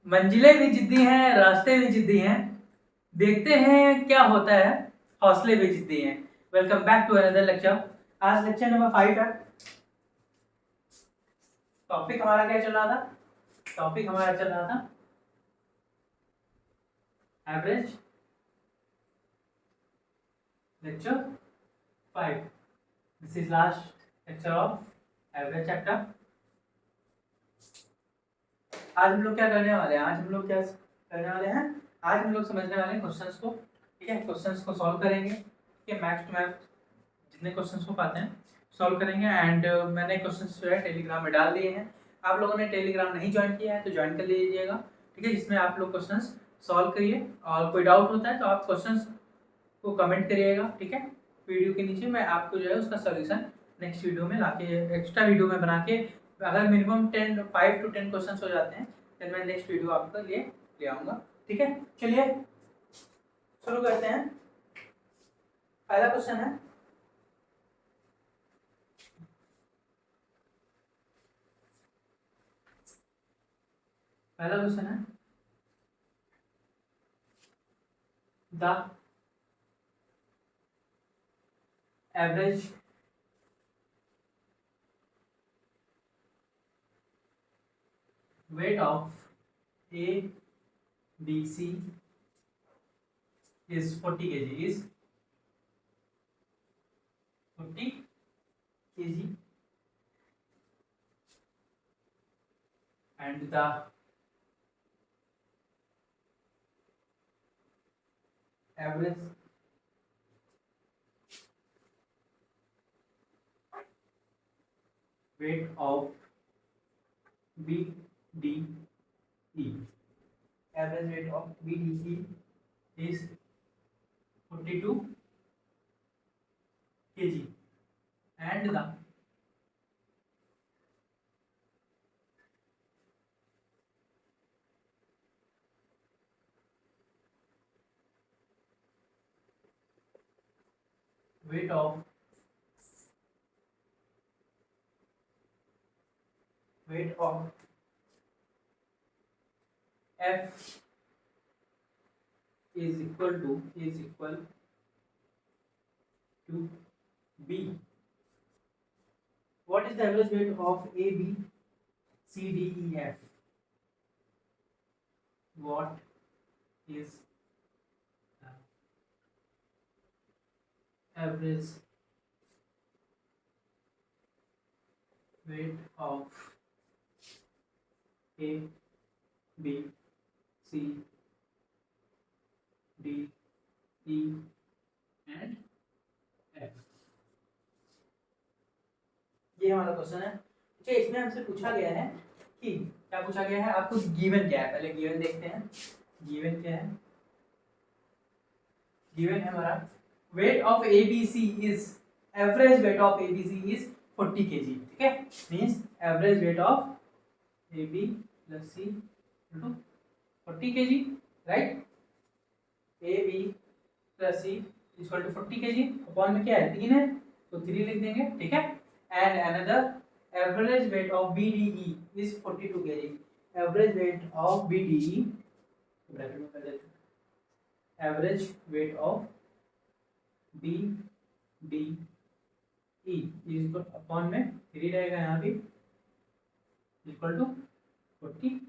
मंजिलें भी जिद्दी हैं, रास्ते भी जिद्दी हैं, देखते हैं क्या होता है, हौसले भी जिद्दी हैं। Welcome back to another lecture. आज लेक्चर नंबर 5 है। टॉपिक हमारा क्या चल रहा था? टॉपिक हमारा चल रहा था average, lecture 5। This is last lecture of average chapter. आज हम लोग क्या करने वाले हैं? आज हम लोग क्या करने वाले हैं? आज हम लोग समझने वाले हैं क्वेश्चंस को। ठीक है, क्वेश्चंस को सॉल्व करेंगे। ठीक है, मैक्स टू मैक्स जितने क्वेश्चंस हो पाते हैं सॉल्व करेंगे। एंड मैंने क्वेश्चंस जो है टेलीग्राम में डाल दिए हैं। आप लोगों ने टेलीग्राम नहीं ज्वाइन किया है तो ज्वाइन कर लीजिएगा। ठीक है, जिसमें आप लोग क्वेश्चंस सॉल्व करिए और कोई डाउट होता है तो आप क्वेश्चंस को कमेंट करिएगा। ठीक है, वीडियो के नीचे मैं आपको जो है उसका सोल्यूशन नेक्स्ट वीडियो में लाके एक्स्ट्रा वीडियो में बना के, अगर मिनिमम 5 to 10 क्वेश्चन हो जाते हैं तो मैं नेक्स्ट वीडियो आपके लिए ले आऊँगा। ठीक है, चलिए शुरू करते हैं। पहला क्वेश्चन है, the average weight of A, B, C is 40 kg. Is 40 kg, and the average weight of B, D, E. Average weight of B, D, E is 42 kg, and the weight of F is equal to B. What is the average weight of A, B, C, D, E, F? What is the average weight of A, B, C, D, E and F? ये हमारा question है। ठीक है, इसमें हमसे पूछा गया है कि क्या पूछा गया है, आपको गिवन क्या है। पहले गिवन देखते हैं। गिवन क्या है? गिवन है हमारा weight of ABC is, average weight of ABC is 40 kg। ठीक है, means average weight of AB plus C into 40 kg, right. AB plus C equal to 40 kg। Upon में क्या है, 3 है तो 3 लिख देंगे। ठीक है, and another average weight of BDE is 42 kg. Average weight of BDE, bracket में कर देते हैं, average weight of BDE is equal upon में 3 रहेगा यहाँ भी, इक्वल टू 42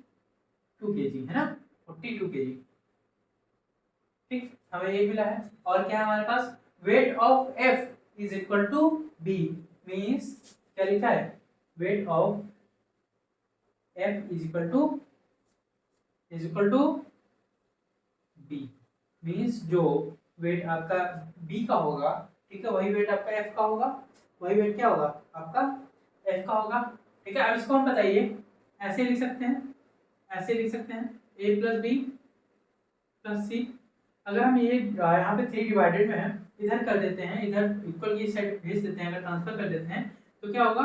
kg, है ना, 42 kg। ठीक, हमें ये मिला है। और क्या है हमारे पास, weight of F is equal to B, means क्या लिखा है, weight of F is equal to B, means जो वेट आपका B का होगा, ठीक है, वही वेट आपका F का होगा, वही वेट क्या होगा आपका F का होगा। ठीक है, अब इसको हम बताइए ऐसे लिख सकते हैं, ऐसे लिख सकते हैं A plus B plus C। अगर हम ये यहाँ पे 3 डिवाइडेड में है, इधर कर देते हैं, इधर इक्वल ये साइड भेज देते हैं, अगर ट्रांसफर कर देते हैं तो क्या होगा,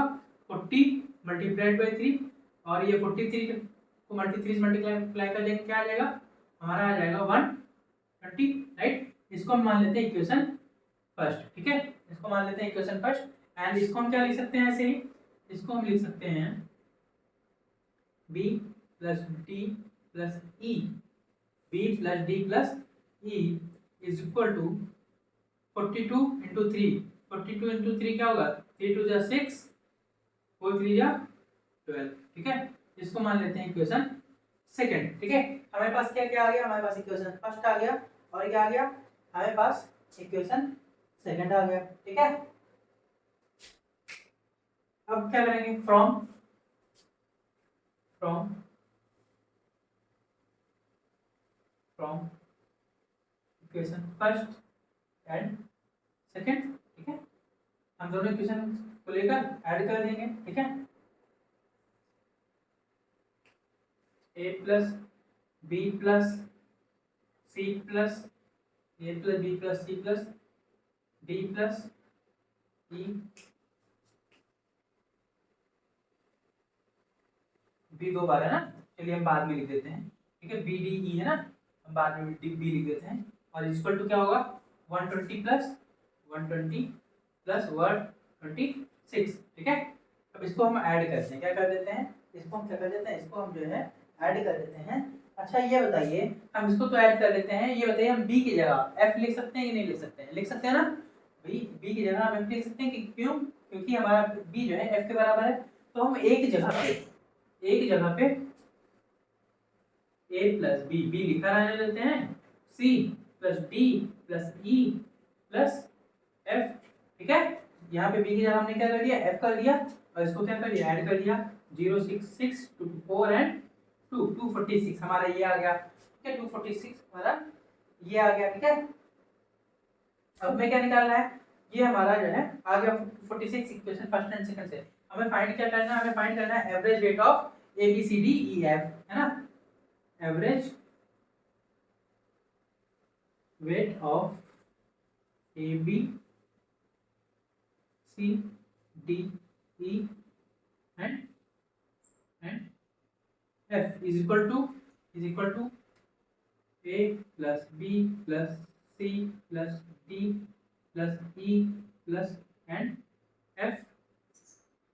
40 मल्टीप्लाइड बाई 3, और ये 43 को 3 से मल्टीप्लाई कर देंगे, क्या आ जाएगा हमारा, आ जाएगा 130, राइट। इसको हम मान लेते हैं इक्वेशन फर्स्ट। ठीक है, इसको मान लेते हैं इक्वेशन फर्स्ट, एंड इसको हम क्या लिख सकते हैं, ऐसे ही इसको हम लिख सकते हैं B plus D plus E, B plus D plus E is equal to 42 into 3। 42 into 3 क्या होगा? 3 टू जा 6, 4 3 जा 12। ठीक है, इसको मान लेते हैं इक्वेशन सेकंड। ठीक है, हमारे पास क्या क्या आ गया? हमारे पास इक्वेशन फर्स्ट आ गया और क्या आ गया? हमारे पास इक्वेशन सेकंड आ गया। ठीक है, अब क्या करेंगे? From from from equation first and second. ठीक है, हम दोनों इक्वेशन को लेकर ऐड कर देंगे। ठीक है, A plus B plus C plus A plus B plus C plus D plus E, B दो बार है ना, चलिए हम बाद में लिख देते हैं। ठीक है, बी डी ई है ना, हम बाद में बी लिख देते हैं। और इक्वल टू क्या होगा? 120 प्लस 120 प्लस 126। ठीक है, अब इसको हम ऐड करते हैं। क्या कर देते हैं? इसको हम क्या कर देते हैं? इसको हम जो है ऐड कर देते हैं। अच्छा ये बताइए, हम इसको तो ऐड कर लेते हैं, ये बताइए हम बी की जगह एफ लिख सकते हैं कि नहीं लिख सकते हैं? लिख सकते हैं ना भाई, बी की जगह हम एफ लिख सकते हैं कि क्यों? क्योंकि हमारा बी जो है एफ के बराबर है। तो हम एक जगह पे ए प्लस बी लिखा रहने देते हैं, C plus D plus E plus F. ठीक है, यहाँ पे बी की जगह हमने क्या कर दिया? एफ कर दिया और इसको क्या कर दिया? ऐड कर दिया। 0 6 6 2 4 एंड 2 246 हमारा ये आ गया। ठीक है, 246 हमारा ये आ गया। ठीक है, अब हमें क्या निकालना है? ये हमारा जो है आ गया 46 इक्वेशन फर्स्ट एंड सेकंड से। हमें फाइंड क्या करना है? हमें फाइंड करना है average rate of A B C D E F, है ना? Average weight of A B C D E and F is equal to A plus B plus C plus D plus E plus and F।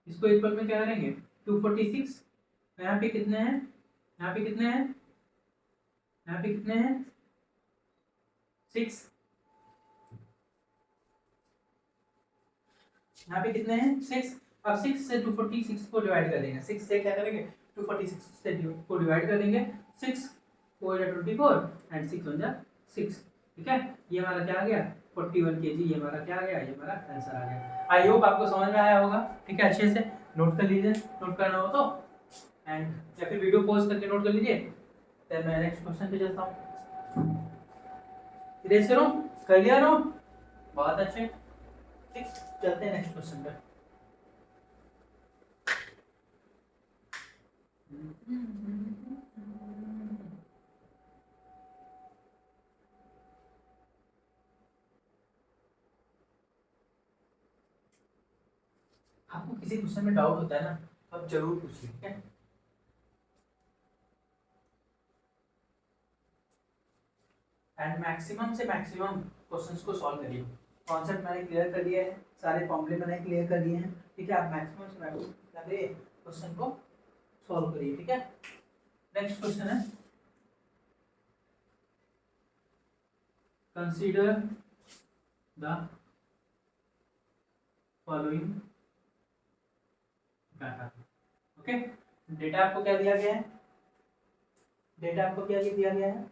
इसको equal में क्या करेंगे? 246। यहाँ पे कितने हैं? यहाँ पे कितने हैं? यहाँ पे कितने हैं? 6। यहाँ पे कितने हैं? 6। अब 6 से 246 को डिवाइड कर देंगे। 6 से क्या करेंगे? 246 से को डिवाइड कर देंगे। 6 4 या 24 एंड 6 1 जा 6। ठीक है, ये हमारा क्या आ गया? 41 kg। ये हमारा क्या आ गया? ये हमारा आंसर आ गया। आई होप आपको समझ में आया होगा। ठीक है, अच्छे से नोट कर लीजिए, नोट करना हो तो, एंड या फिर वीडियो पॉज करके नोट कर लीजिए। फिर मैं नेक्स्ट क्वेश्चन पे चलता हूँ। इरेज करूँ? कर लिया नोट? बहुत अच्छे। ठीक, चलते हैं नेक्स्ट क्वेश्चन पे। आपको किसी क्वेश्चन में डाउट होता है ना, आप जरूर पूछिए। ठीक है, एंड मैक्सिमम से मैक्सिमम क्वेश्चंस को सॉल्व करिए। कॉन्सेप्ट मैंने क्लियर कर दिया है, सारे फॉर्मूले मैंने क्लियर कर दिए हैं। ठीक है, आप मैक्सिमम से मैक्सिमम क्या करिए? क्वेश्चन को सॉल्व करिए। ठीक है, नेक्स्ट क्वेश्चन है, consider the following data. Okay, data आपको क्या दिया गया है? डेटा आपको क्या दिया गया है?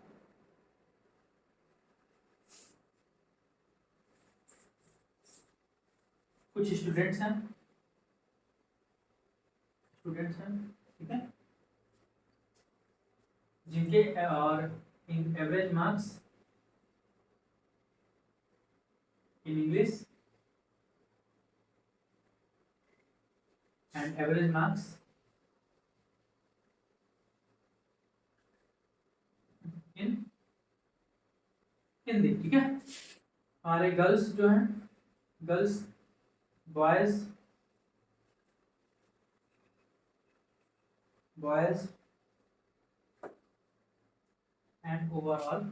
कुछ स्टूडेंट्स हैं, ठीक है, जिनके और average marks in English and average marks in Hindi. ठीक है, हमारे गर्ल्स जो हैं, girls boys and overall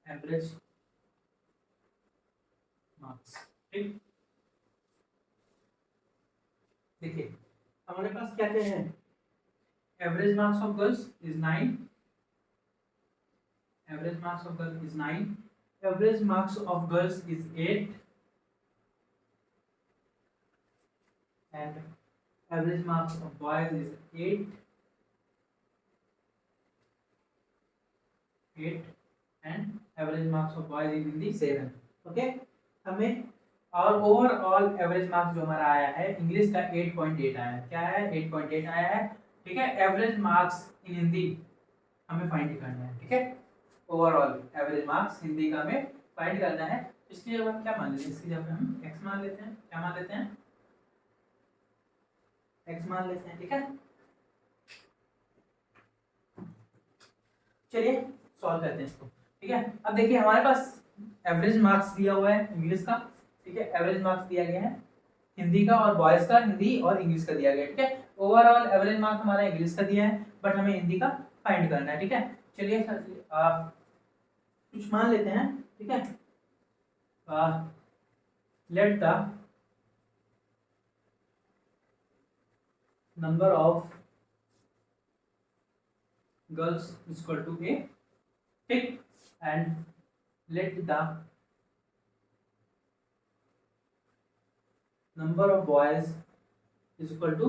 average marks. ठीक, देखिए हमारे पास क्या क्या है, average marks of girls is 9, average marks of girls is 9, average marks of girls is 8, and average marks of boys is 8, and average marks of boys is in the 7. Okay, हमें और overall average marks जो हमारा आया है English का 8.8 आया है, क्या है 8.8 आया है, ठीक है। एवरेज मार्क्स इन हिंदी हमें फाइंड करना है, ठीक है। ओवरऑल एवरेज मार्क्स हिंदी का हमें फाइंड करना है। इसकी जगह हम क्या मान लेते हैं, इसकी जगह हम x मान लेते हैं, क्या मान लेते हैं, x मान लेते हैं, ठीक है। चलिए सॉल्व करते हैं इसको, ठीक है। अब देखिए हमारे पास एवरेज मार्क्स दिया हुआ है इंग्लिश का, ठीक है। एवरेज मार्क्स दिया गया है हिंदी का और बॉयज का, हिंदी और इंग्लिश का दिया गया है, ठीक है। ओवरऑल एवरेज मार्क्स हमारा इंग्लिश का दिया है, बट हमें हिंदी का फाइंड करना है, ठीक है। चलिए कुछ मान लेते हैं, ठीक है। Let the number of girls is equal to A, ठीक, and let the number of boys is equal to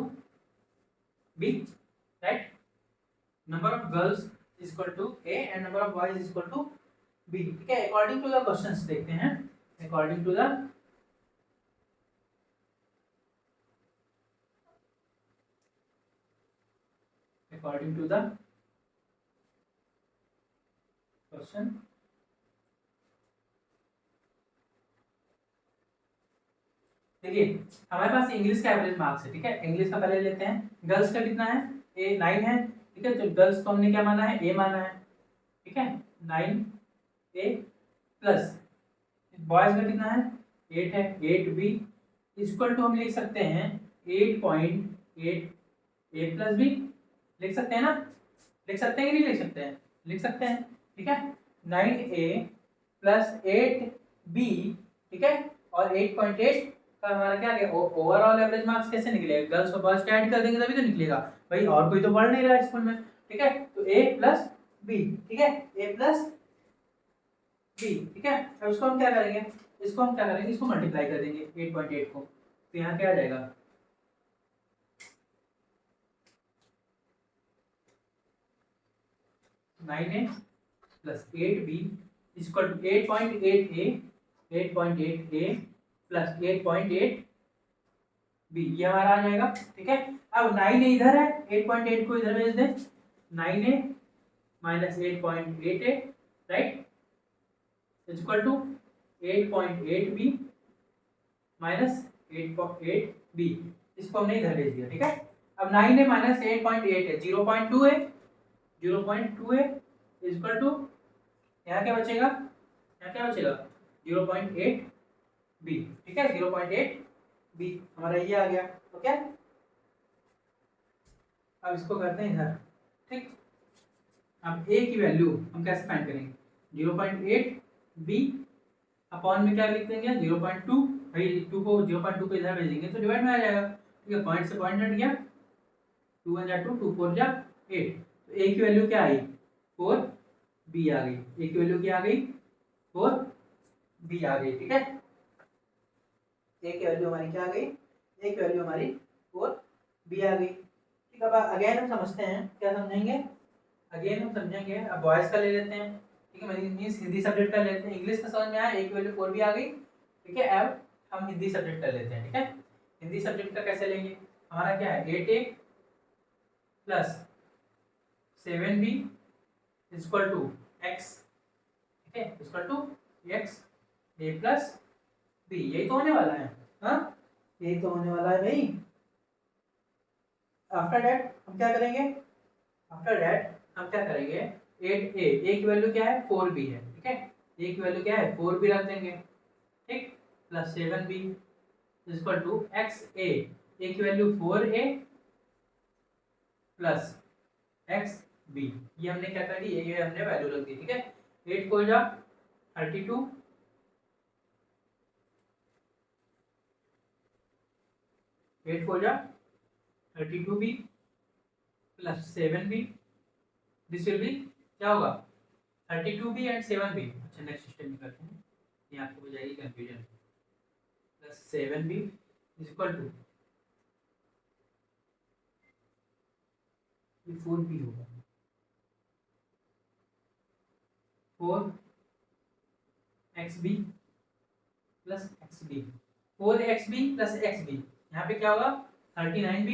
b, right? Number of girls is equal to a and number of boys is equal to b, ठीक है। According to the questions देखते हैं, according to the question, देखिए हमारे पास English का average marks है, ठीक है। इंग्लिश का पहले लेते हैं, गर्ल्स का कितना है, ए 9 है, ठीक है। तो गर्ल्स को हमने क्या माना है, ए माना है, ठीक है। 9 ए प्लस बॉयज का कितना है, 8 है, 8 बी इक्वल टू हम लिख सकते हैं 8.8 ए प्लस बी, लिख सकते हैं ना, लिख सकते हैं कि नहीं लिख सकते हैं, लिख सकते हैं, ठीक है। 9a प्लस 8b, ठीक है, और 8.8 का हमारा क्या गया, ओवरऑल एवरेज मार्क्स कैसे निकलेगा, गर्ल्स को बॉयज ऐड कर देंगे तभी तो निकलेगा भाई, और कोई तो पढ़ नहीं रहा है स्कूल में, ठीक है। तो a प्लस बी, ठीक है, a प्लस बी, ठीक है। अब इसको हम क्या करेंगे, इसको हम क्या करेंगे, इसको मल्टीप्लाई कर देंगे 8.8 को, तो यहाँ क्या आ जाएगा, 9a plus 8b equal to 8.8a plus 8.8b, ये हमारा आ जाएगा, ठीक है। अब 9a इधर है, 8.8 को इधर भेज दें, 9a minus 8.8a, right, equal to 8.8b minus 8.8b, इसको हमने इधर भेज दिया, ठीक है। अब 9a माइनस 8.8 है, 0.2 है, 0.2 है इक्वल टू यहाँ क्या बचेगा, यहाँ क्या बचेगा 0.8b, ठीक है। 0.8b हमारा ये आ गया, ओके। अब इसको करते हैं इधर, ठीक। अब a की वैल्यू हम कैसे फाइंड करेंगे, 0.8b अपॉन में क्या लिख देंगे 0.2, भाई 2 को 0.2 को इधर भेजेंगे तो डिवाइड में आ जाएगा, ठीक है। पॉइंट से पॉइंट हट गया, 2 1 2, 2 4 8, तो a की वैल्यू क्या आई 4, b आ गई, a की वैल्यू क्या आ गई 4, b आ गई, ठीक है। a की वैल्यू हमारी क्या आ गई, a की वैल्यू हमारी 4, b आ गई, ठीक है। अब अगेन हम समझते हैं, क्या समझेंगे, अगेन हम समझेंगे। अब बॉयज का ले लेते हैं, ठीक है, मींस हिंदी सब्जेक्ट का लेते हैं, इंग्लिश का समझ में आया, a की वैल्यू 4 भी आ गई, ठीक है। अब हम हिंदी सब्जेक्ट का लेते हैं, ठीक है। हिंदी सब्जेक्ट का कैसे लेंगे, हमारा क्या है 8a plus 7b equal to x, ठीक है, equal to x a plus b, यही तो होने वाला है, हाँ यही तो होने वाला है भाई। आफ्टर दैट हम क्या करेंगे, आफ्टर दैट हम क्या करेंगे 8a, a की वैल्यू क्या है 4b है, ठीक है, a की वैल्यू क्या है 4b रख देंगे, ठीक, plus 7b equal to x a की value 4a plus x B, ये हमने क्या कर दी, ये हमने वैल्यू रख दी, ठीक है। 8 को जा 32, 8 को जा 32b plus 7b, this will be क्या होगा 32b एंड 7b। अच्छा नेक्स्ट स्टेप में करते हैं, ये आपको हो जाएगी confusion. Plus 7b is equal to 4b होगा, 4xb plus xb, 4xb plus xb, यहाँ पे क्या होगा 39b,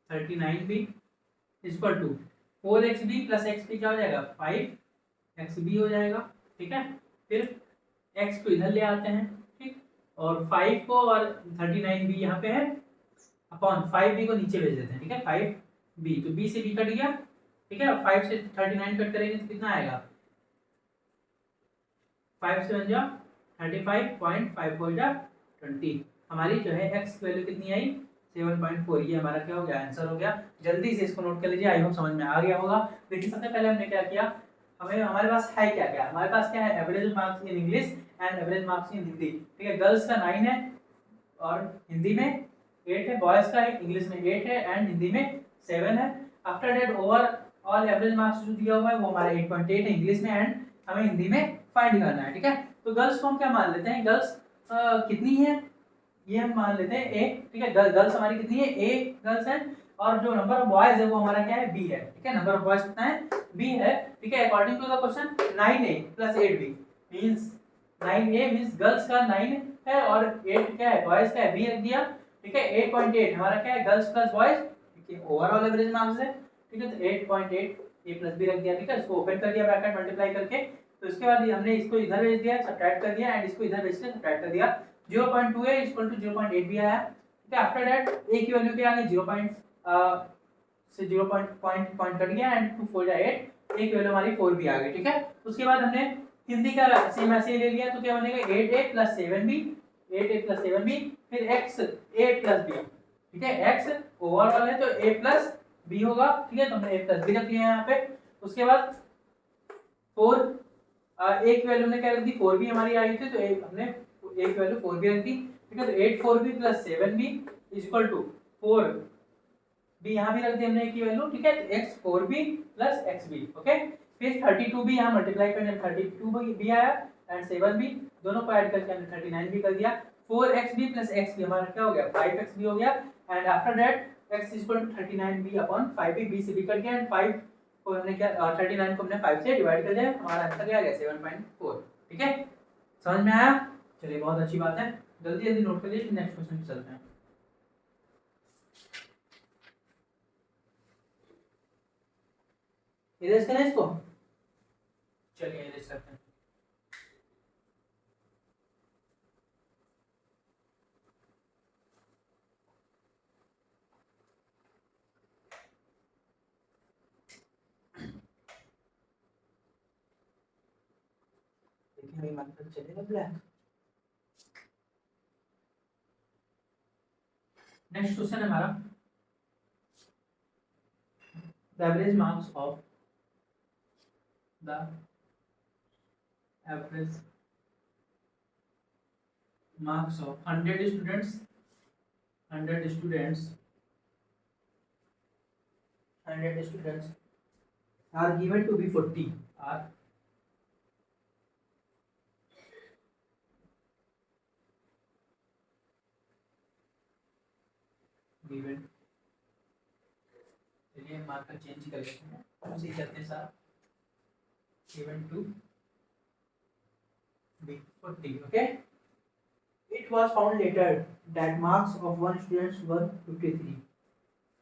39b is equal to 4xb plus xb क्या हो जाएगा 5xb हो जाएगा, ठीक है। फिर x को इधर ले आते हैं, ठीक, और 5 को और 39b यहाँ पे है अपॉन 5b को नीचे भेज देते हैं, ठीक है। 5b तो b से b कट गया, ठीक है। 5 से 39 कट करेंगे तो कितना आएगा 5 से बन जा 35.5 जा 20। हमारी जो है x वैल्यू कितनी आई 7.4, ये हमारा क्या हो गया आंसर हो गया। जल्दी से इसको नोट कर लीजिए, आई होप समझ में आ गया होगा। देखिए सबसे पहले हमने क्या किया, हमें हमारे पास है क्या क्या, हमारे पास क्या है average marks in English and average marks in Hindi, ठीक है। गर्ल्स का 9 है और हिंदी में 8 है, बॉयज का इंग्लिश में 8 है एंड हिंदी में 7 है। After that over all average marks जो दिया हुआ है वो हमारा 8.8 है इंग्लिश में एंड हमें हिंदी में फाइंड करना है, ठीक है। तो गर्ल्स को हम क्या मान लेते हैं, गर्ल्स कितनी है ये हम मान लेते हैं ए, ठीक है। गर्ल्स हमारी कितनी है ए गर्ल्स है, और जो नंबर ऑफ बॉयज है वो हमारा क्या है बी है, ठीक है। नंबर ऑफ बॉयज कितना है बी है, ठीक है। According to the question 9a plus 8b means 9a means girls का 9 है और 8 क्या है बॉयज का है, बी रख दिया, ठीक है। 8.8 हमारा क्या है गर्ल्स प्लस बॉयज, ठीक है। ओवरऑल एवरेज मार्क्स है, ठीक है। तो 8.8 ए प्लस बी रख दिया, ठीक है। इसको ओपन कर दिया ब्रैकेट मल्टीप्लाई करके, तो इसके बाद हमने इसको इधर भेज दिया सब्ट्रैक्ट कर दिया एंड इसको इधर भेज के सब्ट्रैक्ट कर दिया। 0.2 है इक्वल टू 0.8 भी आया, ठीक है। आफ्टर दैट a की वैल्यू क्या आ गई 0. से 0 पॉइंट कट गया एंड 2 4 जा 8, a की वैल्यू हमारी 4 भी आ गई, ठीक है। उसके बाद हमने हिंदी का सेम ऐसे ही ले लिया, तो क्या बनेगा 8a plus 7b, 8a plus 7b, फिर x a प्लस b, ठीक है। x ओवरऑल है तो a प्लस b होगा, ठीक है। तो हमने a प्लस b रख लिया यहाँ पे। उसके बाद 4 एक वैल्यू ने क्या रख दी 4 भी हमारी आई थी, तो एक हमने एक वैल्यू 4 भी रख दी, ठीक है। तो 8 4b plus 7b is equal to 4 b यहाँ भी रख दी हमने की वैल्यू, ठीक है। तो x 4b plus xb, okay. फिर 32b यहाँ मल्टीप्लाई करने 32b आया एंड 7b दोनों को ऐड करके हमने 39 भी कर दिया। 4xb प्लस xb हमारा क्या हो गया 5xb हो गया and after that x is equal to 39b upon 5b, b से b कट गया एंड 5 को हमने क्या 39 को हमने 5 से डिवाइड कर दिया, हमारा आंसर क्या आ गया 7.4, ठीक है। समझ में आया, चलिए बहुत अच्छी बात है। जल्दी जल्दी नोट कर लीजिए, नेक्स्ट क्वेश्चन पे चलते हैं। इरेज करें इसको, चलिए इरेज करते हैं। देखिए मन पर चलेगा ब्लैक। नेक्स्ट क्वेश्चन है हमारा the average marks of the average marks of 100 students 100 students are given to be 40 are given, चलिए मार्कर चेंज कर लेते हैं, उसी करते हैं साथ given to be 40, okay. It was found later that marks of one student were 53.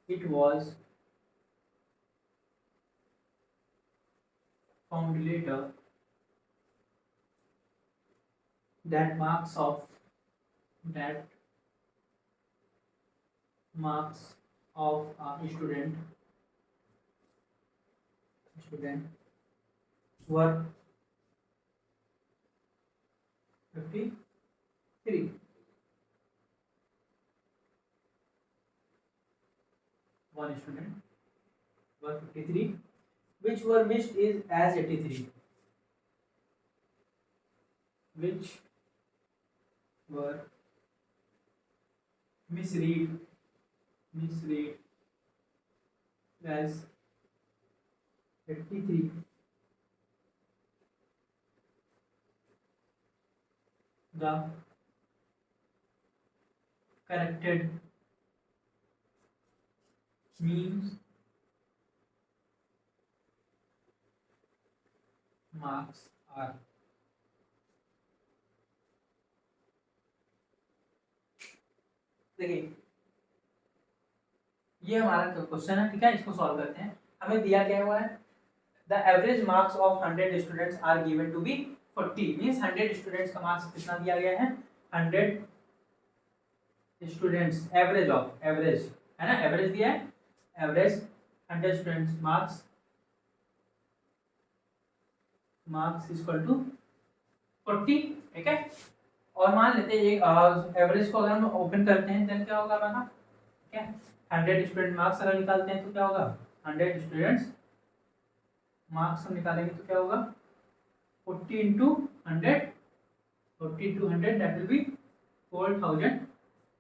It was found later that marks of a student were 53. One student were 53, which were missed is as 83, which were misread misread as 83, the corrected means marks are। देखिए ये हमारा question है, ठीक है, इसको solve करते हैं। हमें दिया क्या हुआ है, the average marks of 100 students are given to be 40, means 100 students का मार्क्स कितना दिया गया है, 100 स्टूडेंट्स एवरेज ऑफ, एवरेज है ना, एवरेज दिया है, average 100 students marks equal to 40, ठीक है। और मान लेते हैं एवरेज को अगर हम ओपन करते हैं देन क्या होगा हमारा, ठीक है, 100 स्टूडेंट मार्क्स अगर निकालते हैं तो क्या होगा, 100 स्टूडेंट्स मार्क्स हम निकालेंगे तो क्या होगा, 40 into 100, 40 into 100 that will be 4000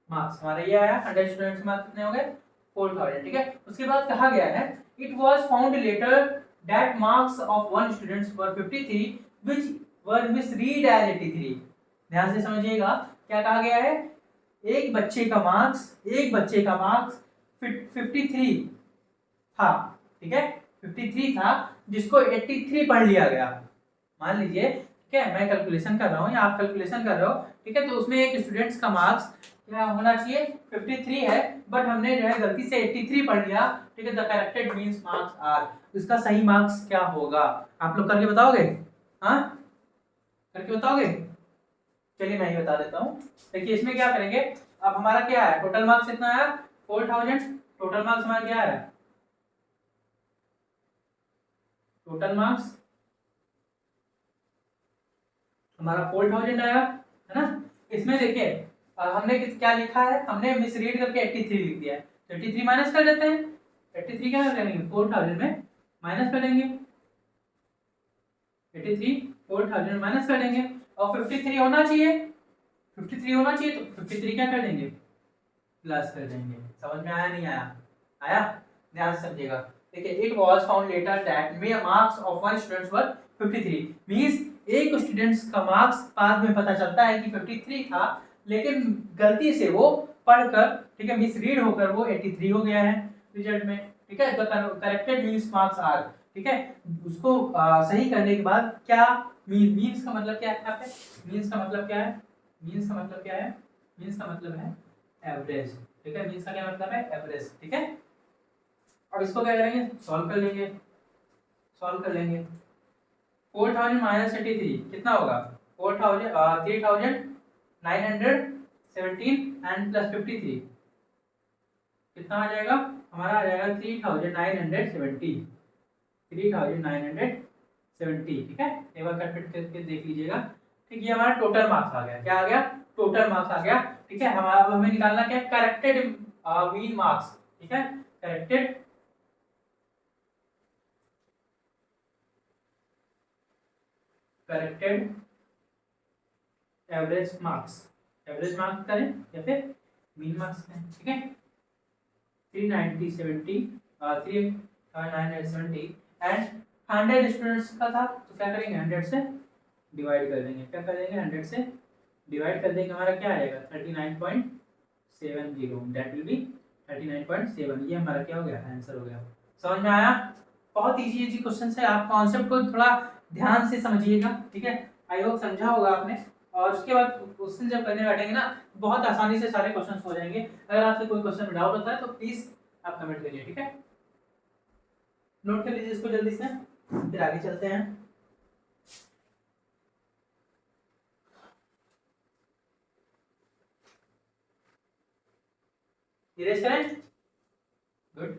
marks. हमारा ये आया 100 स्टूडेंट्स मार्क्स कितने हो गए, 4000, ठीक है। उसके बाद कहा गया है it was found later that marks of one students were 53 which were misread as 83। ध्यान से समझिएगा क्या कहा गया है, एक बच्चे का मार्क्स 53 था, ठीक है, 53 था जिसको 83 पढ़ लिया गया। मान लीजिए, ठीक है, मैं कैलकुलेशन कर रहा हूँ या आप कैलकुलेशन कर रहे हो, ठीक है, तो उसमें एक स्टूडेंट्स का मार्क्स क्या होना चाहिए, 53 है, बट हमने जो है गलती से 83 पढ़ लिया, ठीक है, the corrected means marks are. इसका सही मार्क्स क्या होगा, आप लोग करके बताओगे, हाँ करके बताओगे, चलिए मैं ही बता देता हूँ। देखिए इसमें क्या करेंगे, अब हमारा क्या है, टोटल मार्क्स कितना आया 4000, टोटल मार्क्स हमारा क्या है, टोटल मार्क्स हमारा 4000 आया, है ना। इसमें देखिए हमने क्या लिखा है, हमने मिसरीड करके 83 लिख दिया है, तो 83 माइनस कर देते हैं, 83 क्या करेंगे 4000 में माइनस कर देंगे, 83 4000 में माइनस कर देंगे, और 53 होना चाहिए, 53 होना चाहिए, तो 53 क्या कर देंगे प्लस कर देंगे। समझ में आया नहीं आया, आया, ध्यान से समझिएगा। देखिए it was found later that marks of one students were 53 means एक स्टूडेंट्स का मार्क्स बाद में पता चलता है कि 53 था, लेकिन गलती से वो पढ़कर, ठीक है, मिसरीड होकर वो 83 हो गया है रिजल्ट में, ठीक है। The corrected means marks are, ठीक है, उसको सही करने के बाद क्या मींस का मतलब क्या है, यहाँ पे मींस का मतलब क्या है, मींस का मतलब क्या है, मींस का मतलब है एवरेज, ठीक है, मींस का क्या मतलब है एवरेज, ठीक है। अब इसको क्या करेंगे, सॉल्व कर लेंगे, सॉल्व कर लेंगे। 4000 माइनस 83 कितना होगा, 3917 एंड प्लस 53 कितना आ जाएगा, हमारा आ जाएगा 3970, ठीक है। एक बार कैलकुलेट करके देख लीजिएगा, ठीक, ये हमारा टोटल मार्क्स आ गया, क्या आ गया, टोटल मार्क्स आ गया, ठीक है। हमारा अब हमें निकालना क्या है, करेक्टेड मीन मार्क्स, ठीक है, corrected average marks, average marks करें या फिर मीन मार्क्स करें, ठीक है। 3970 एंड 100 स्टूडेंट्स का था, तो क्या करेंगे 100 से डिवाइड कर देंगे, क्या कर देंगे 100 से डिवाइड कर देंगे, हमारा क्या आएगा 39.70, दैट विल बी 39.7, ये हमारा क्या हो गया आंसर हो गया। समझ में आया, बहुत इजी इजी क्वेश्चन है, आप कॉन्सेप्ट को थोड़ा ध्यान से समझिएगा, ठीक है, आई होप समझा होगा आपने। और उसके बाद क्वेश्चन जब करने बैठेंगे ना, बहुत आसानी से सारे क्वेश्चन हो जाएंगे। अगर आपसे कोई क्वेश्चन में डाउट होता है तो प्लीज आप कमेंट करिए, ठीक है, नोट कर लीजिए इसको जल्दी से, फिर आगे चलते हैं। इरेज करें, गुड।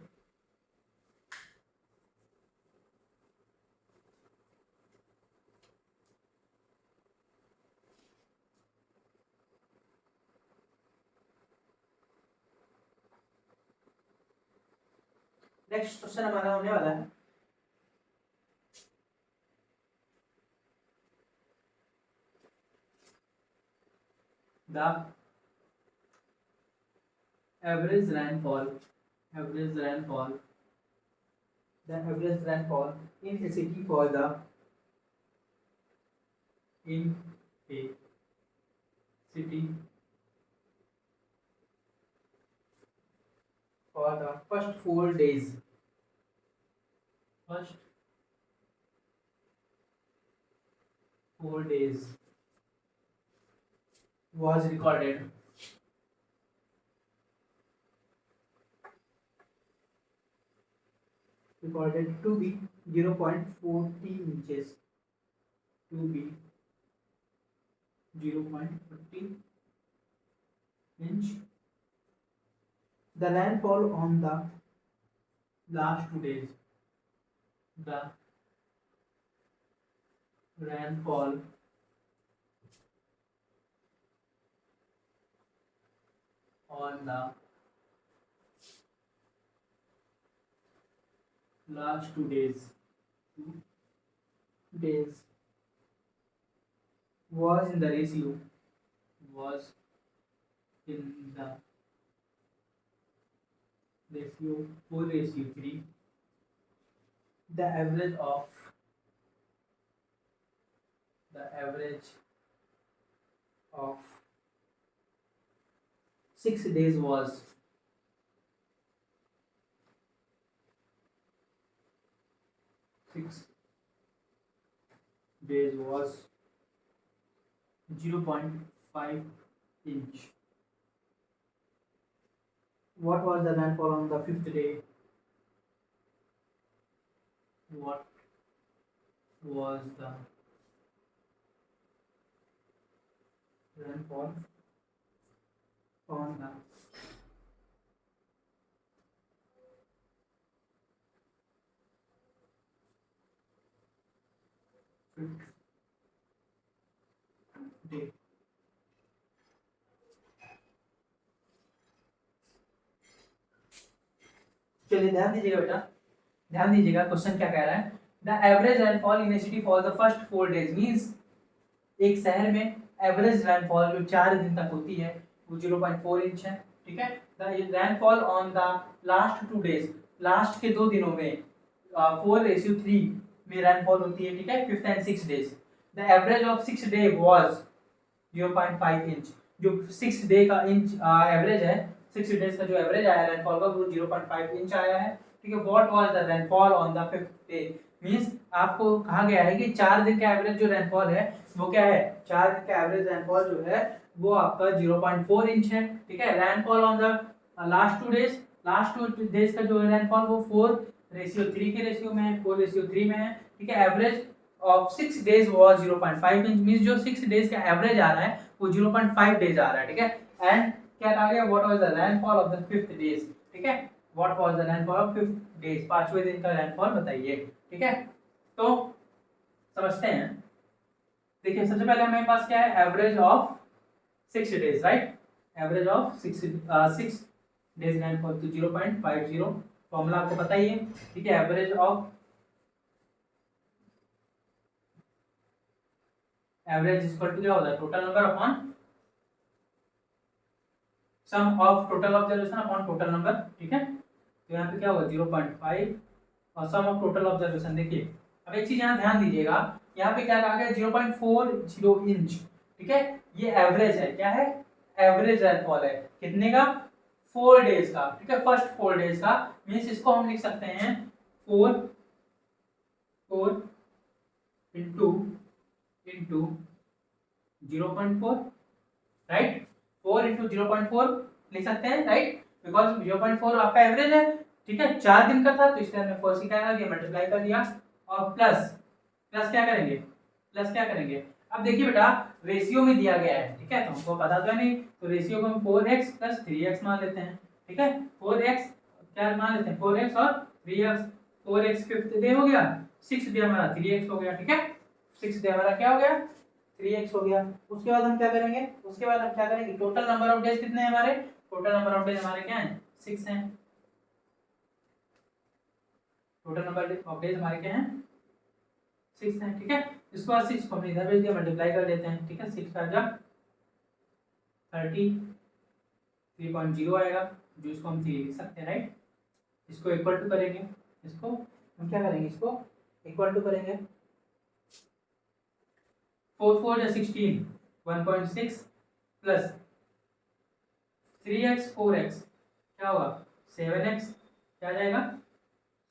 नेक्स्ट क्वेश्चन हमारा होने वाला है the average rainfall, average rainfall, the average rainfall in a city for the in a city for the first 4 days, first 4 days was recorded to be 0.40 inches, to be 0.40 inch. The rainfall on the last 2 days, the rainfall on the last 2 days, was in the ratio, was in the ratio 4:3. The average of 6 days was 0.5 inch. What was the rainfall on the 5th day? What was the rainfall on the 5th day? चलिए ध्यान दीजिएगा बेटा, ध्यान दीजिएगा question क्या कह रहा है। The average rainfall in A city for the first 4 days means एक शहर में एवरेज रेनफॉल जो 4 दिन तक होती है वो 0.4 इंच है, ठीक है। The rainfall on the last 2 days, last के 2 दिनों में 4:3 में रेनफॉल होती है, ठीक है, 5th and 6th days। The average of 6 day was 0.5 inch. जो 6 डे का इंच एवरेज है, 6 डेज का जो एवरेज आया रेनफॉल का वो 0.5 इंच आया है, ठीक है। What was the rainfall on the 5th day means आपको कहा गया है कि 4 दिन का एवरेज जो रेनफॉल है वो क्या है, 4 दिन का एवरेज रेनफॉल जो है वो आपका 0.4 इंच है, ठीक है। Rainfall on the last 2 days, last 2 days का जो रेनफॉल वो 4:3 के रेशियो में है, 4:3 में है, ठीक है। Average of 6 days was 0.5 inch means जो 6 डेज का एवरेज आ रहा है वो 0.5 डेज आ रहा है, ठीक है। एंड क्या कहा गया, what was the rainfall of the 5th days, ठीक है। What was the rainfall of 5th days, 5वें दिन का रेनफॉल बताइए, ठीक है। तो समझते हैं, देखिए सबसे पहले हमारे पास क्या है, एवरेज ऑफ 6 डेज, राइट। एवरेज ऑफ 6 डेज रेनफॉल तो 0.50, फॉर्मूला आपको पता ही है, ठीक है। Average of average equal to क्या होता है, total number upon sum of total observation upon total number, ठीक है। तो यहाँ पे क्या होगा 0.5 और सम ऑफ टोटल ऑब्जर्वेशन। देखिए अब एक चीज यहाँ ध्यान दीजिएगा, यहाँ पे क्या कहा गया 0.40 इंच, ठीक है। ये एवरेज है, क्या है, एवरेज रेनफॉल है, कितने का, 4 डेज का, ठीक है। फर्स्ट 4 डेज का मीन्स इसको हम लिख सकते हैं 4 इंटू 0.4, राइट। 4 इंटू 0.4 लिख सकते हैं, राइट, बिकॉज 0.4 आपका एवरेज है, ठीक है। 4 दिन का था तो इसलिए हमने 4 से क्या कर दिया, मल्टीप्लाई कर दिया, और प्लस क्या करेंगे, प्लस क्या करेंगे। अब देखिए बेटा रेशियो में दिया गया है, ठीक है, तो हमको पता तो है नहीं, तो रेशियो को हम 4x + 3x मान लेते हैं, ठीक है। 4x क्या मान लेते हैं, 4x और 3x, 4x 5th डे हो गया, 6th डे हमारा 3x हो गया, ठीक है। 6th डे हमारा क्या हो गया, 3x हो गया। उसके बाद हम क्या करेंगे, टोटल नंबर ऑफ डेज कितने हैं हमारे, टोटल नंबर ऑफ डेज हमारे क्या हैं, 6 हैं। टोटल नंबर ऑफ डेज हमारे क्या हैं, 6 हैं, ठीक है। इसके बाद 6 को हमने इधर भेज दिया, मल्टीप्लाई कर देते हैं, ठीक है। 6 का जब 30, 3.0 आएगा, जो इसको हम 3 लिख सकते हैं, राइट। इसको इक्वल टू करेंगे, इसको हम क्या करेंगे, इसको इक्वल टू करेंगे 4 4 या 16, 1.6 प्लस 3x 4x क्या होगा 7x, क्या आ जाएगा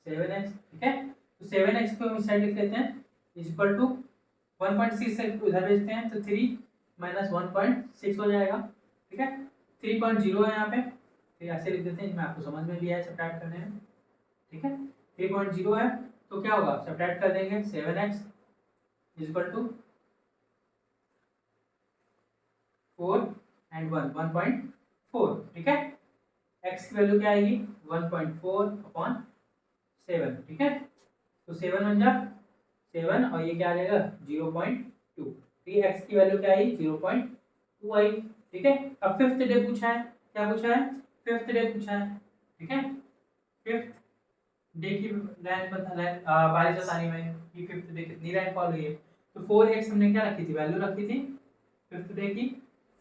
7x, ठीक है। तो 7x को हम इस साइड लिख लेते हैं इक्वल टू 1.6 से उधर भेजते हैं तो 3 माइनस 1.6 हो जाएगा, ठीक है। 3.0 है यहाँ पे, फिर ऐसे लिख देते हैं, इसमें आपको समझ में भी आया सब्ट्रैक्ट करने में, ठीक है। 3.0 है तो क्या होगा, सब्ट्रैक्ट कर देंगे 7x इक्वल टू 4 एंड 1.4, ठीक है। x की वैल्यू क्या आएगी 1.4/7, ठीक है। तो 7 बन जा 7 और ये क्या आ जाएगा 0.2, तो ये x की वैल्यू क्या आई 0.2 आई, ठीक है। अब फिफ्थ डे पूछा है, क्या पूछा है फिफ्थ डे पूछा है, ठीक है। फिफ्थ डे की बारिश बतानी में कि फिफ्थ डे कितनी रैनफॉल हुई है, तो 4x हमने क्या रखी थी, वैल्यू रखी थी फिफ्थ डे की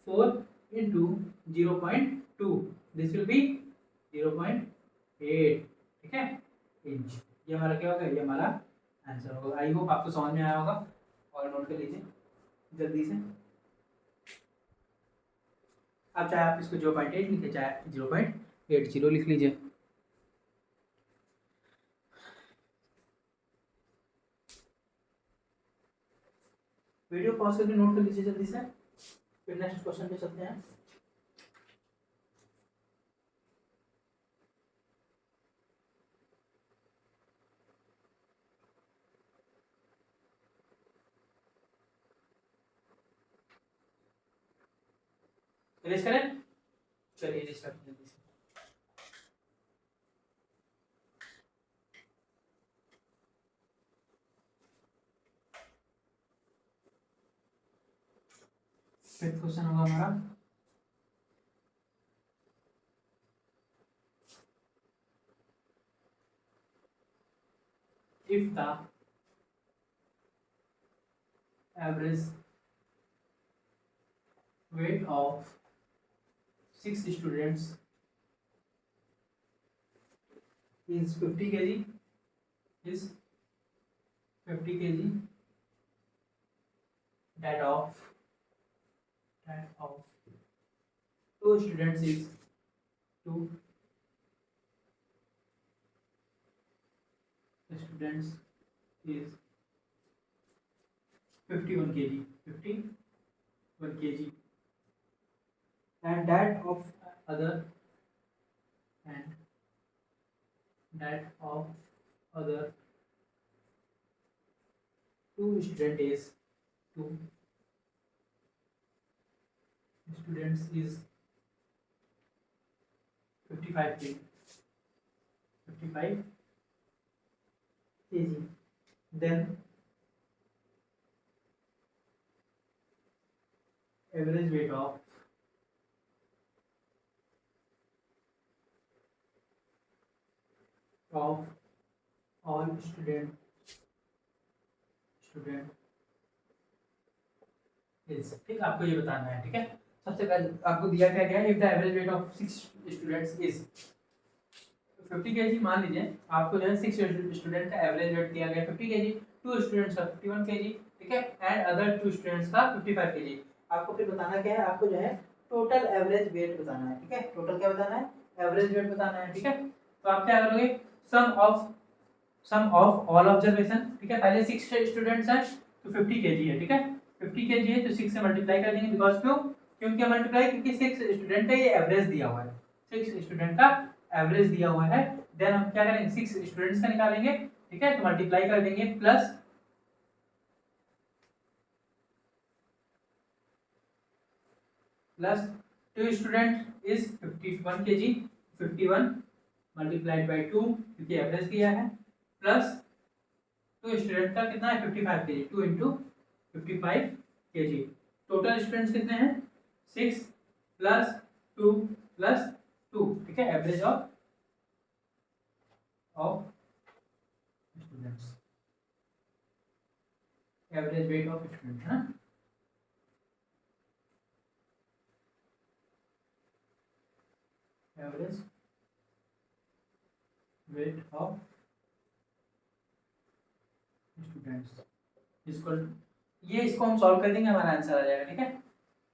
4 इंटू 0.2, दिस विल बी 0.8, ठीक है इंच। ये हमारा क्या होगा, ये हमारा आंसर होगा। आई होप आपको समझ में आया होगा, और नोट कर लीजिए जल्दी से। अब चाहे आप इसको 0.8 लिखे, चाहे 0.80 लिख लीजिए। वीडियो पॉज करके नोट कर लीजिए जल्दी से, फिर नेक्स्ट क्वेश्चन पे चलते हैं। इरेज करें, चलिए इरेज करते हैं जल्दी से। फिफ्थ क्वेश्चन होगा हमारा, if the average weight of 6 students is 50 kg, is 50 kg, that of two students is 2 students is 51 kg, 51 kg, and that of other two student is 2 students is 55 kg, 55 kg, then average weight of all student is, ठीक आपको ये बताना है, ठीक है। सबसे पहले आपको दिया क्या गया, if the average weight of 6 students is 50 kg, मान लीजिए आपको जो है 6 स्टूडेंट का एवरेज वेट दिया गया 50 kg, 2 स्टूडेंट्स का 51 kg, ठीक है, एंड अदर 2 स्टूडेंट्स का 55 kg। आपको फिर बताना क्या है, आपको जो है टोटल एवरेज वेट बताना है, ठीक है। टोटल क्या बताना है, एवरेज वेट बताना है, ठीक है। तो आप क्या करोगे, सम ऑफ ऑल ऑब्जर्वेशन, ठीक है। पहले 6 स्टूडेंट्स हैं तो 50 kg है, ठीक है। 50 kg है तो 6 से मल्टीप्लाई कर देंगे, बिकॉज क्योंकि मल्टीप्लाई, क्योंकि 6 स्टूडेंट का ये एवरेज दिया हुआ है, 6 स्टूडेंट का एवरेज दिया हुआ है। देन हम क्या करेंगे, 6 स्टूडेंट्स का निकालेंगे, ठीक है, तो मल्टीप्लाई कर देंगे plus 2 student is 51 kg, 51 multiplied by 2 क्योंकि एवरेज दिया है, प्लस 2 स्टूडेंट का कितना है 55 kg, 2 into 55 kg। Total students कितने हैं 6 प्लस 2 प्लस 2, ठीक है, average of students, average weight of student है ना। एवरेज वेट ऑफ स्टूडेंट्स इसको, ये इसको हम सॉल्व कर देंगे, हमारा आंसर आ जाएगा। ठीक है,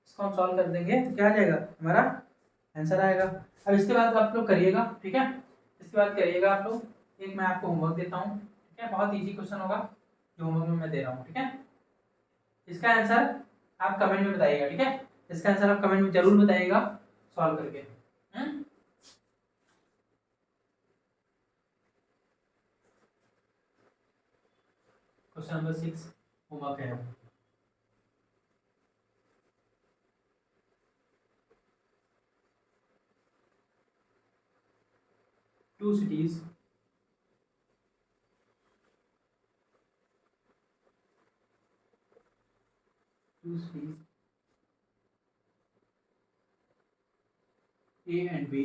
इसको हम सॉल्व कर देंगे तो क्या आ जाएगा, हमारा आंसर आएगा। अब इसके बाद आप लोग करिएगा। ठीक है, इसके बाद करिएगा आप लोग, एक मैं आपको होमवर्क देता हूँ। ठीक है, बहुत इजी क्वेश्चन होगा जो होमवर्क में मैं दे रहा हूँ। ठीक है, इसका आंसर आप कमेंट में बताइएगा। ठीक है, इसका आंसर आप कमेंट में जरूर बताइएगा सॉल्व करके। क्वेश्चन नंबर 6 होमवर्क है। Two cities A and B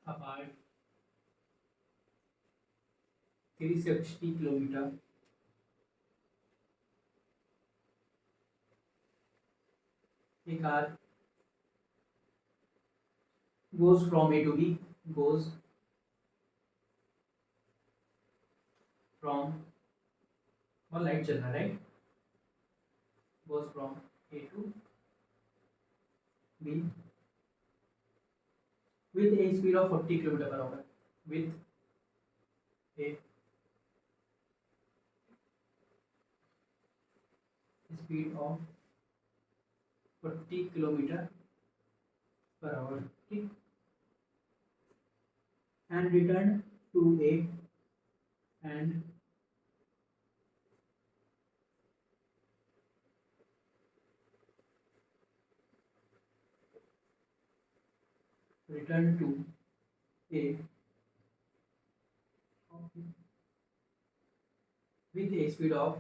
apart 360 kilometer. A car goes from A to B, goes from, और लाइट चल रहा है right, goes from A to B with a speed of 40 km/h, with a speed of 40 km/h, ठीक, and return to A and return to A with a speed of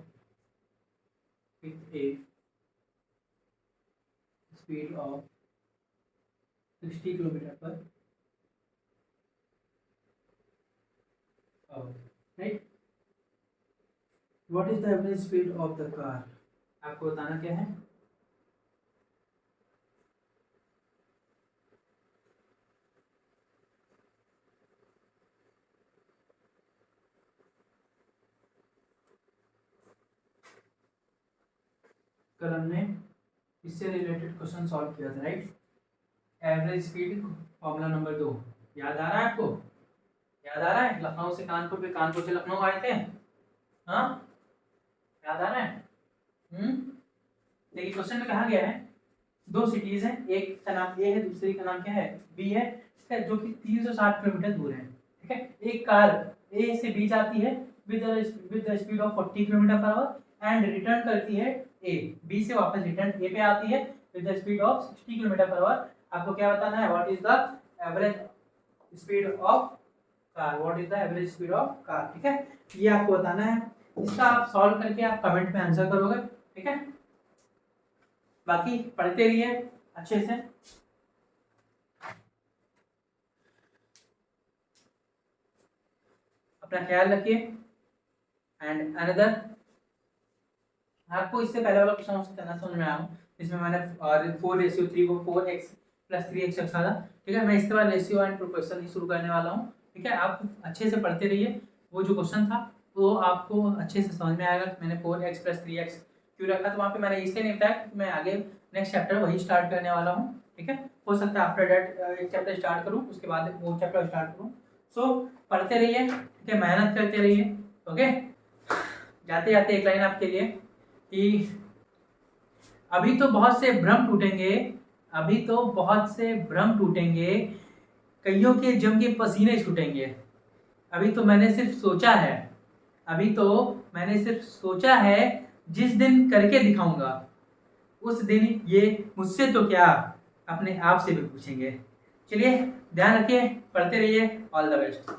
60 km/h, right? What is the average speed of the car? आपको बताना क्या है, कल हमने इससे related question solve किया था right. Average speed formula number 2 याद आ रहा है आपको, याद आ रहा है, लखनऊ से कानपुर पे, कानपुर से लखनऊ आए थे, हाँ याद आ रहा है। देखिए क्वेश्चन में कहा गया है दो सिटीज हैं, एक का नाम ए है, दूसरी का नाम क्या है, बी है, जो कि 360 किलोमीटर दूर है। ठीक है, एक कार ए से बी जाती है with the speed of 40 km/h and return करती है ए, बी से वापस रिटर्न ए पे आती है with the speed of 60 km/h। आपको क्या बताना है, what is the average speed of car, what is the average speed of car. ठीक है, ये आपको बताना है, इसका आप सॉल्व करके आप कमेंट में आंसर करोगे। ठीक है, बाकी पढ़ते रहिए अच्छे से। अपना ख्याल रखिए। एंड अनदर, आपको इससे पहले वाला क्वेश्चन करना समझ में आया जिसमें मैंने 4:3 को 4x + 3x रखा था। ठीक है, मैं इसके बाद रेशियो एंड प्रोपोर्शन ही शुरू करने वाला हूँ। ठीक है, आप अच्छे से पढ़ते रहिए, वो जो क्वेश्चन था वो आपको अच्छे से समझ में आएगा। मैंने 4x + 3x क्यों रखा, तो वहाँ पे मैंने इसलिए नहीं बताया क्योंकि मैं आगे नेक्स्ट चैप्टर वही स्टार्ट करने वाला हूँ। ठीक है, हो सकता है आफ्टर दैट एक चैप्टर स्टार्ट करूँ, उसके बाद वो चैप्टर स्टार्ट करूँ। सो पढ़ते रहिए, ठीक है, मेहनत करते रहिए। ओके, जाते जाते एक लाइन आपके लिए कि अभी तो बहुत से भ्रम टूटेंगे, अभी तो बहुत से भ्रम टूटेंगे, कईयों के जम के पसीने छूटेंगे। अभी तो मैंने सिर्फ सोचा है, अभी तो मैंने सिर्फ सोचा है, जिस दिन करके दिखाऊंगा उस दिन ये मुझसे तो क्या अपने आप से भी पूछेंगे। चलिए ध्यान रखिए, पढ़ते रहिए, ऑल द बेस्ट।